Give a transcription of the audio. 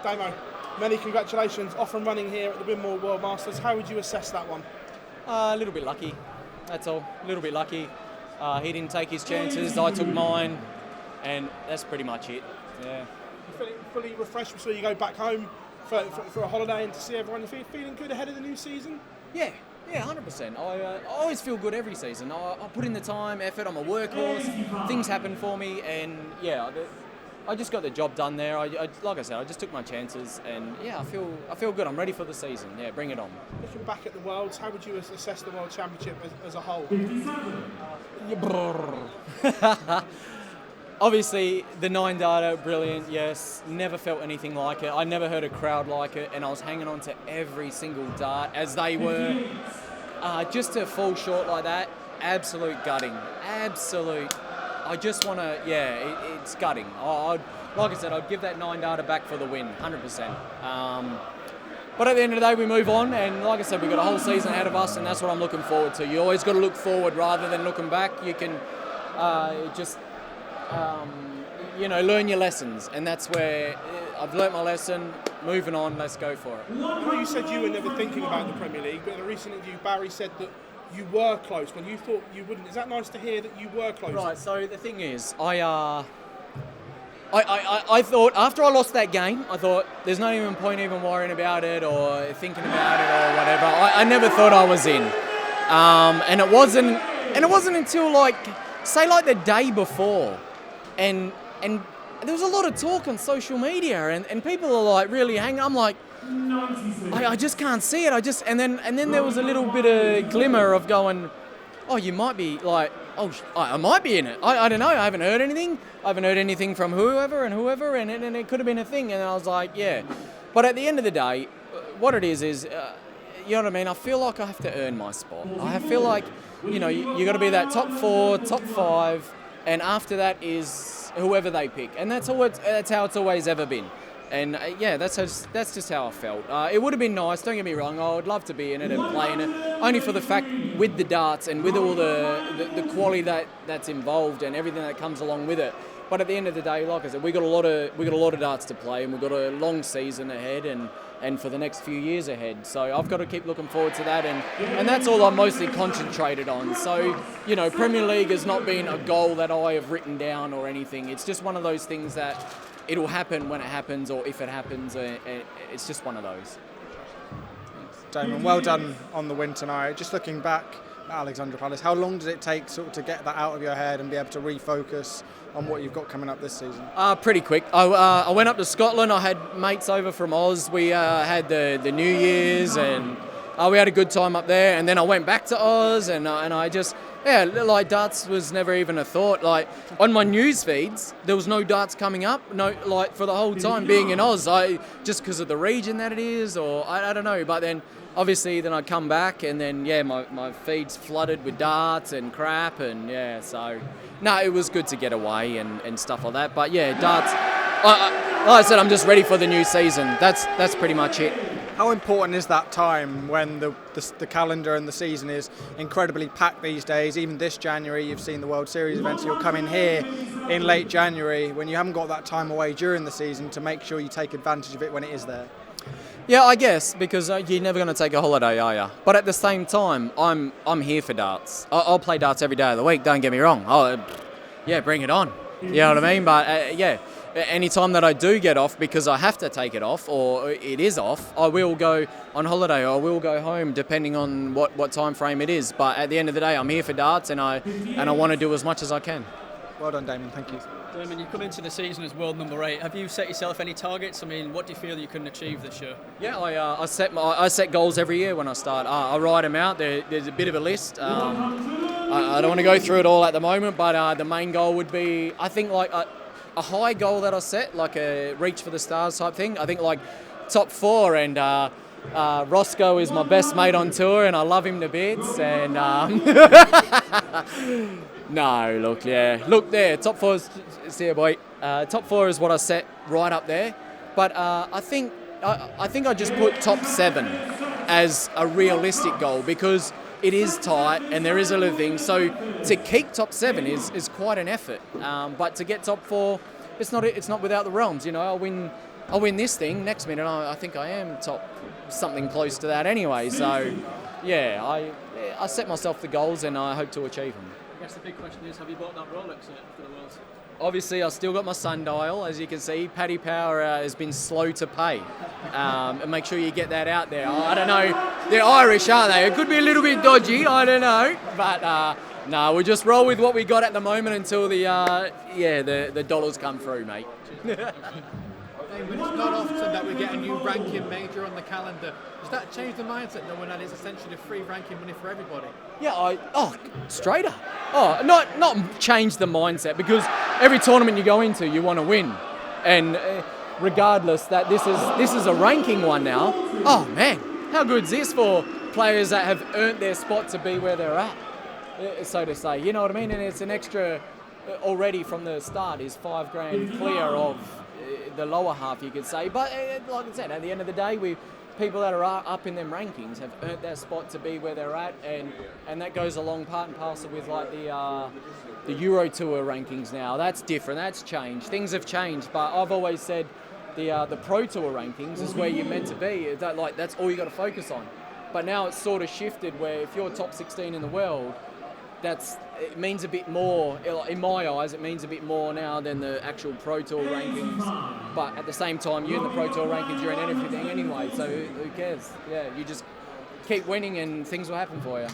Damo, many congratulations, off and running here at the Winmau World Masters. How would you assess that one? A little bit lucky, that's all. A little bit lucky. He didn't take his chances, I took mine, and that's pretty much it. Yeah. You feeling fully refreshed before you go back home for a holiday and to see everyone? You feeling good ahead of the new season? Yeah, 100%. I always feel good every season. I put in the time, effort, I'm a workhorse, things happen for me, and yeah, I just got the job done there. Like I said, I just took my chances, and yeah, I feel good. I'm ready for the season. Yeah, bring it on. Looking back at the Worlds, how would you assess the World Championship as a whole? Obviously, the 9 data, brilliant, yes. Never felt anything like it. I never heard a crowd like it, and I was hanging on to every single dart as they were. Just to fall short like that, absolute gutting. Absolute. I just want to, it's gutting. Like I said, I'd give that 9 data back for the win, 100%. But at the end of the day, we move on, and like I said, we've got a whole season ahead of us, and that's what I'm looking forward to. You always got to look forward rather than looking back. You can learn your lessons, and that's where I've learnt my lesson. Moving on, let's go for it. I know you said you were never thinking about the Premier League, but in a recent interview, Barry said that you were close when you thought you wouldn't. Is that nice to hear that you were close? Right, so the thing is, I thought, after I lost that game, I thought there's no even point even worrying about it or thinking about it or whatever. I never thought I was in. And it wasn't until the day before, and there was a lot of talk on social media, and people are like really hanging. I'm like, I just can't see it. And then there was a little bit of glimmer of going, oh, you might be like, oh, I might be in it. I don't know. I haven't heard anything. I haven't heard anything from whoever, and it could have been a thing. And I was like, yeah. But at the end of the day, what it is, you know what I mean? I feel like I have to earn my spot. I feel like, you got to be that top 4, top 5, and after that is whoever they pick. And that's how it's always ever been. And that's just how I felt. It would have been nice, don't get me wrong, I would love to be in it and play in it, only for the fact with the darts and with all the quality that's involved and everything that comes along with it. But at the end of the day, like I said, we got a lot of darts to play, and we've got a long season ahead and for the next few years ahead. So I've got to keep looking forward to that, and that's all I'm mostly concentrated on. So, Premier League has not been a goal that I have written down or anything. It's just one of those things that it'll happen when it happens, or if it happens. It's just one of those. Damon, well done on the win tonight. Just looking back at Alexandra Palace, how long did it take to get that out of your head and be able to refocus on what you've got coming up this season? Pretty quick. I went up to Scotland. I had mates over from Oz. We had the New Year's, and we had a good time up there. And then I went back to Oz, and I just... Yeah, darts was never even a thought. On my news feeds, there was no darts coming up. No, for the whole time being in Oz, just because of the region that it is, or I don't know. But then, obviously, then I come back, and then my feeds flooded with darts and crap, and so no, it was good to get away and stuff like that. But darts. Like I said, I'm just ready for the new season. That's pretty much it. How important is that time when the calendar and the season is incredibly packed these days? Even this January, you've seen the World Series events. You'll come in here in late January when you haven't got that time away during the season to make sure you take advantage of it when it is there. Yeah, I guess, because you're never going to take a holiday, are you? But at the same time, I'm here for darts. I'll play darts every day of the week, don't get me wrong. Bring it on. You know what I mean? But any time that I do get off because I have to take it off or it is off, I will go on holiday or I will go home depending on what time frame it is. But at the end of the day, I'm here for darts and I want to do as much as I can. Well done, Damon. Thank you. Damon, you come into the season as world number 8. Have you set yourself any targets? I mean, what do you feel you can achieve this year? Yeah, I set goals every year when I start. I write them out. There's a bit of a list. I don't want to go through it all at the moment, but the main goal would be, I think, a high goal that I set, like a reach for the stars type thing. I think top 4, and Roscoe is my best mate on tour, and I love him to bits. And no, look there, top 4 is here, boy. Top 4 is what I set right up there. But I think I just put top 7 as a realistic goal because it is tight and there is a little thing. So to keep top 7 is quite an effort. But to get top 4, it's not without the realms. I'll win I win this thing, next minute I think I am top, something close to that anyway. So, yeah, I set myself the goals and I hope to achieve them. I guess the big question is, have you bought that Rolex yet after the Worlds? Obviously, I've still got my sundial, as you can see. Paddy Power has been slow to pay. And make sure you get that out there. I don't know, they're Irish, aren't they? It could be a little bit dodgy, I don't know. But no, we'll just roll with what we got at the moment until the dollars come through, mate. Damon, it's not often that we get a new ranking major on the calendar. Does that change the mindset knowing that it's essentially free ranking money for everybody? Yeah, straight up. Not change the mindset, because every tournament you go into, you want to win, and regardless that this is a ranking one now. Oh man, how good's this for players that have earned their spot to be where they're at, so to say. You know what I mean? And it's an extra already from the start is $5,000 clear of the lower half, you could say. But like I said, at the end of the day, people that are up in them rankings have earned their spot to be where they're at, and that goes along part and parcel with like the Euro Tour rankings now. That's different. That's changed. Things have changed. But I've always said the Pro Tour rankings is where you're meant to be. That's all you got to focus on. But now it's sort of shifted where if you're top 16 in the world, it means a bit more, in my eyes, it means a bit more now than the actual Pro Tour rankings. But at the same time, you're in the Pro Tour rankings, you're in everything anyway, so who cares? Yeah, you just keep winning and things will happen for you.